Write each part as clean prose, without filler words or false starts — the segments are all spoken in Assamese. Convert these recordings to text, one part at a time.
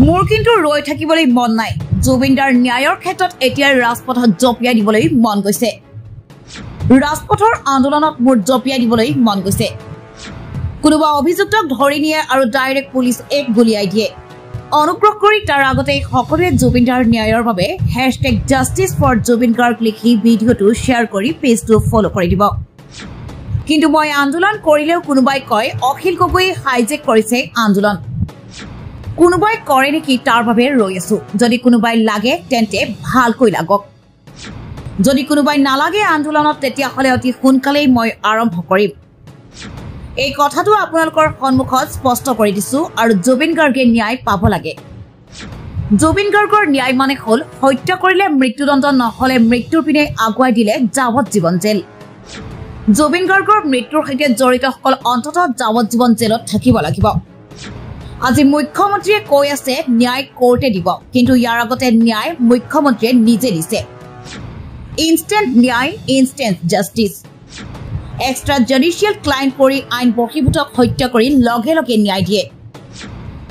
মোৰ কিন্তু ৰৈ থাকিবলৈ মন নাই। জুবিনদাৰ ন্যায়ৰ ক্ষেত্ৰত এতিয়া ৰাজপথত জঁপিয়াই দিবলৈ মন গৈছে। ৰাজপথৰ আন্দোলনত মোৰ জঁপিয়াই দিবলৈ মন গৈছে। কোনোবা অভিযুক্তক ধৰি নিয়ে আৰু ডাইৰেক্ট পুলিচ এক গুলিয়াই দিয়ে। অনুগ্ৰহ কৰি তাৰ আগতে সকলোৱে জুবিনদাৰ ন্যায়ৰ বাবে #justice4Jubin Garg লিখি ভিডিঅ'টো শ্বেয়াৰ কৰি পেজটো ফলো কৰি দিব। কিন্তু মই আন্দোলন কৰিলেও কোনোবাই কয় অখিল গগৈ হাইজেক কৰিছে আন্দোলন। কোনোবাই কৰে নেকি তাৰ বাবে ৰৈ আছো। যদি কোনোবাই লাগে তেন্তে ভালকৈ লাগক। যদি কোনোবাই নালাগে আন্দোলনত তেতিয়াহ'লে অতি সোনকালেই মই আৰম্ভ কৰিম। এই কথাটো আপোনালোকৰ সন্মুখত স্পষ্ট কৰি দিছো আৰু জুবিন গাৰ্গে ন্যায় পাব লাগে। জুবিন গাৰ্গৰ ন্যায় মানে হ'ল হত্যা কৰিলে মৃত্যুদণ্ড নহ'লে মৃত্যুৰ পিনে আগুৱাই দিলে যাৱজ্জীৱন জেল। জুবিন গাৰ্গৰ মৃত্যুৰ সৈতে জড়িতসকল অন্ততঃ যাৱজ্জীৱন জেলত থাকিব লাগিব। আজি মুখ্যমন্ত্ৰীয়ে কৈ আছে ন্যায় কোৰ্টে দিব, কিন্তু ইয়াৰ আগতে ন্যায় মুখ্যমন্ত্ৰীয়ে নিজে দিছে। ইনষ্টেণ্ট ন্যায়, instant justice. Extra judicial client কৰি আইন বশীভূতক হত্যা কৰি লগে লগে ন্যায় দিয়ে।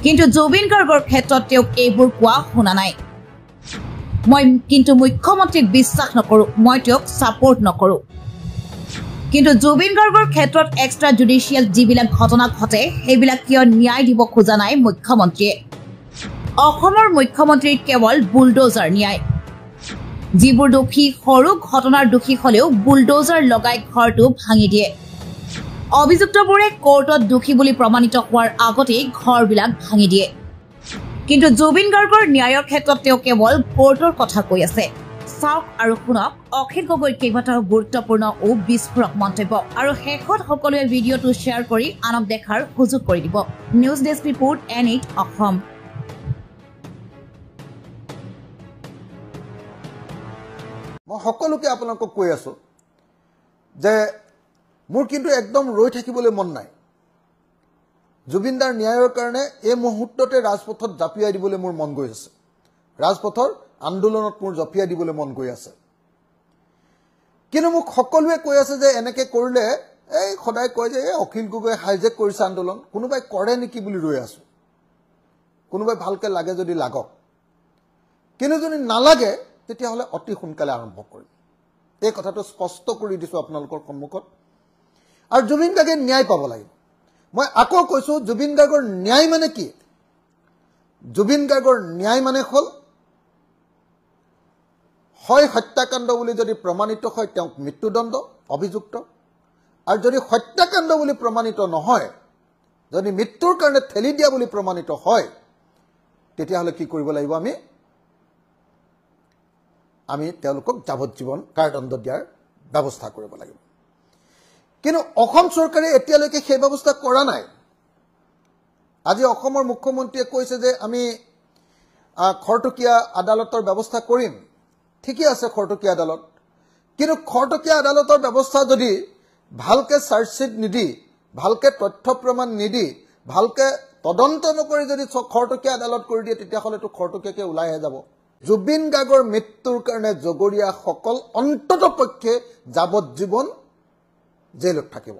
কিন্তু জুবিন গাৰ্গৰ ক্ষেত্ৰত তেওঁক এইবোৰ কোৱা শুনা নাই। মই কিন্তু মুখ্যমন্ত্ৰীক বিশ্বাস নকৰো, মই তেওঁক ছাপোৰ্ট নকৰো। কিন্তু জুবিন গাৰ্গৰ ক্ষেত্ৰত এক্সট্ৰা জুডিচিয়েল যিবিলাক ঘটনা ঘটে সেইবিলাক কিয় ন্যায় দিব খোজা নাই মুখ্যমন্ত্ৰীয়ে? অসমৰ মুখ্যমন্ত্ৰীৰ কেৱল বুলডোজাৰ ন্যায়। যিবোৰ দোষী সৰু ঘটনাৰ দোষী হলেও বুলডোজাৰ লগাই ঘৰটো ভাঙি দিয়ে। অভিযুক্তবোৰে কোৰ্টত দোষী বুলি প্ৰমাণিত হোৱাৰ আগতেই ঘৰবিলাক ভাঙি দিয়ে। কিন্তু জুবিন গাৰ্গৰ ন্যায়ৰ ক্ষেত্ৰত তেওঁ কেৱল কোৰ্টৰ কথা কৈ আছে। চাওক আৰু শুনক অখিল গগৈৰ কেইবাটাও গুৰুত্বপূৰ্ণ ও বিস্ফোৰক মন্তব্য। আৰু শেষত সকলোৱে ভিডিঅ'টো শ্বেয়াৰ কৰি আনক দেখাৰ সুযোগ কৰি দিব। News desk report N8 Assam. মই সকলোকে আপোনালোকক কৈ আছো যে মোৰ কিন্তু একদম ৰৈ থাকিবলৈ মন নাই। জুবিনদাৰ ন্যায়ৰ কাৰণে এই মুহূৰ্ততে ৰাজপথত জাপিয়াই দিবলৈ মোৰ মন গৈ আছে। ৰাজপথৰ আন্দোলনত মোৰ জঁপিয়াই দিবলৈ মন গৈ আছে। কিন্তু মোক সকলোৱে কৈ আছে যে এনেকৈ কৰিলে এই সদায় কয় যে অখিল গগৈ হাইজেক কৰিছে আন্দোলন। কোনোবাই কৰে নেকি বুলি ৰৈ আছো। কোনোবাই ভালকৈ লাগে যদি লাগক, কিন্তু যদি নালাগে তেতিয়াহ'লে অতি সোনকালে আৰম্ভ কৰিম। এই কথাটো স্পষ্ট কৰি দিছো আপোনালোকৰ সন্মুখত। আৰু জুবিন গাৰ্গে ন্যায় পাব লাগিব। মই আকৌ কৈছো জুবিন গাৰ্গৰ ন্যায় মানে কি? জুবিন গাৰ্গৰ ন্যায় মানে হ'ল হয় হত্যাকাণ্ড বুলি যদি প্ৰমাণিত হয় তেওঁক মৃত্যুদণ্ড অভিযুক্ত, আৰু যদি হত্যাকাণ্ড বুলি প্ৰমাণিত নহয়, যদি মৃত্যুৰ কাৰণে ঠেলি দিয়া বুলি প্ৰমাণিত হয়, তেতিয়াহ'লে কি কৰিব লাগিব? আমি তেওঁলোকক যাৱজ্জীৱন কাৰাদণ্ড দিয়াৰ ব্যৱস্থা কৰিব লাগিব। কিন্তু অসম চৰকাৰে এতিয়ালৈকে সেই ব্যৱস্থা কৰা নাই। আজি অসমৰ মুখ্যমন্ত্ৰীয়ে কৈছে যে আমি খৰতকীয়া আদালতৰ ব্যৱস্থা কৰিম। ঠিকই আছে খৰতকীয়া আদালত, কিন্তু খৰতকীয়া আদালতৰ ব্যৱস্থা যদি ভালকৈ চাৰ্জশ্বিট নিদি, ভালকৈ তথ্য প্ৰমাণ নিদি, ভালকৈ তদন্ত নকৰি যদি খৰতকীয়া আদালত কৰি দিয়ে তেতিয়াহ'লেতো খৰতকীয়াকৈ ওলাইহে যাব। জুবিন গাৰ্গৰ মৃত্যুৰ কাৰণে জগৰীয়াসকল অন্ততঃ পক্ষে যাৱজ্জীৱন জেলত থাকিব।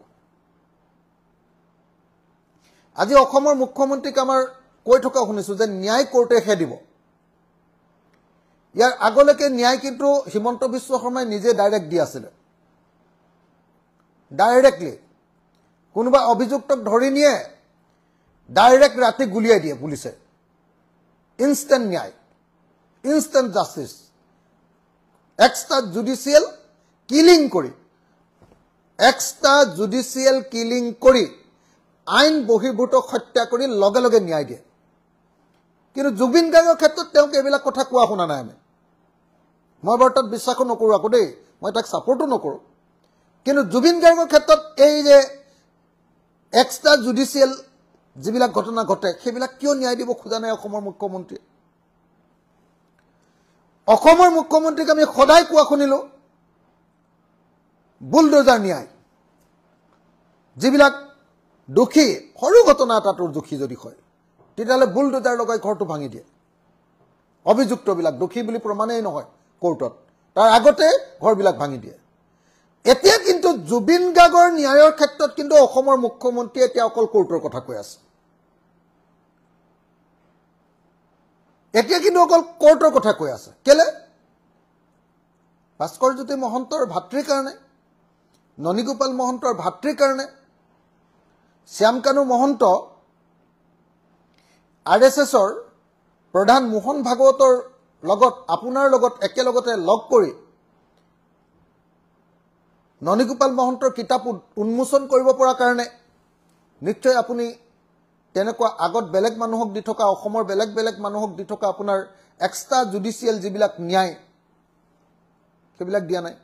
আজি অসমৰ মুখ্যমন্ত্ৰীক আমাৰ কৈ থকা শুনিছো যে ন্যায় কোৰ্টেহে দিব। ইয়াৰ আগলৈকে ন্যায় কিন্তু হিমন্ত বিশ্ব শৰ্মাই নিজে ডাইৰেক্ট দি আছিলে। ডাইৰেক্টলি কোনোবা অভিযুক্তক ধৰি নিয়ে, ডাইৰেক্ট ৰাতি গুলিয়াই দিয়ে পুলিচে। ইনষ্টেণ্ট ন্যায়, instant justice. Extra judicial killing কৰি, এক্সট্ৰা জুডিচিয়েল কিলিং কৰি আইন বহিৰ্ভূত হত্যা কৰি লগে লগে ন্যায় দিয়ে। কিন্তু জুবিন গাৰ্গৰ ক্ষেত্ৰত তেওঁক এইবিলাক কথা কোৱা শুনা নাই আমি। মই বাৰু তাত বিশ্বাসো নকৰোঁ আকৌ দেই, মই তাক ছাপোৰ্টো নকৰোঁ। কিন্তু জুবিন গাৰ্গৰ ক্ষেত্ৰত এই যে এক্সট্ৰা জুডিচিয়েল যিবিলাক ঘটনা ঘটে সেইবিলাক কিয় ন্যায় দিব খোজা নাই অসমৰ মুখ্যমন্ত্ৰীয়ে? অসমৰ মুখ্যমন্ত্ৰীক আমি সদায় কোৱা শুনিলোঁ বুলডোজাৰ ন্যায়। যিবিলাক দোষী, সৰু ঘটনা এটাটোৰ দোষী যদি হয় তেতিয়াহ'লে বুলডোজাৰ লগাই ঘৰটো ভাঙি দিয়ে। অভিযুক্তবিলাক দোষী বুলি প্ৰমাণেই নহয় কোৰ্টত, তাৰ আগতে ঘৰবিলাক ভাঙি দিয়ে। এতিয়া কিন্তু জুবিন গাৰ্গৰ ন্যায়ৰ ক্ষেত্ৰত কিন্তু অসমৰ মুখ্যমন্ত্ৰীয়ে এতিয়া অকল কোৰ্টৰ কথা কৈ আছে। এতিয়া কিন্তু অকল কোৰ্টৰ কথা কৈ আছে কেলে ভাস্কৰজ্যোতি মহন্তৰ ভাতৃৰ কাৰণে ননীগোপাল মহন্তৰ ভাতৃৰ কাৰণে শ্যামকানু মহন্ত আৰএছএছৰ প্ৰধান মোহন ভাগৱতৰ লগত আপোনাৰ লগত একেলগতে লগ কৰি ননীগোপাল মহন্তৰ কিতাপ উন্মোচন কৰিব পৰা কাৰণে নিশ্চয় আপুনি তেনেকুৱা আগত বেলেগ মানুহক দি থকা অসমৰ বেলেগ বেলেগ মানুহক দি থকা আপোনাৰ এক্সট্ৰা জুডিচিয়েল যিবিলাক ন্যায় সেইবিলাক দিয়া নাই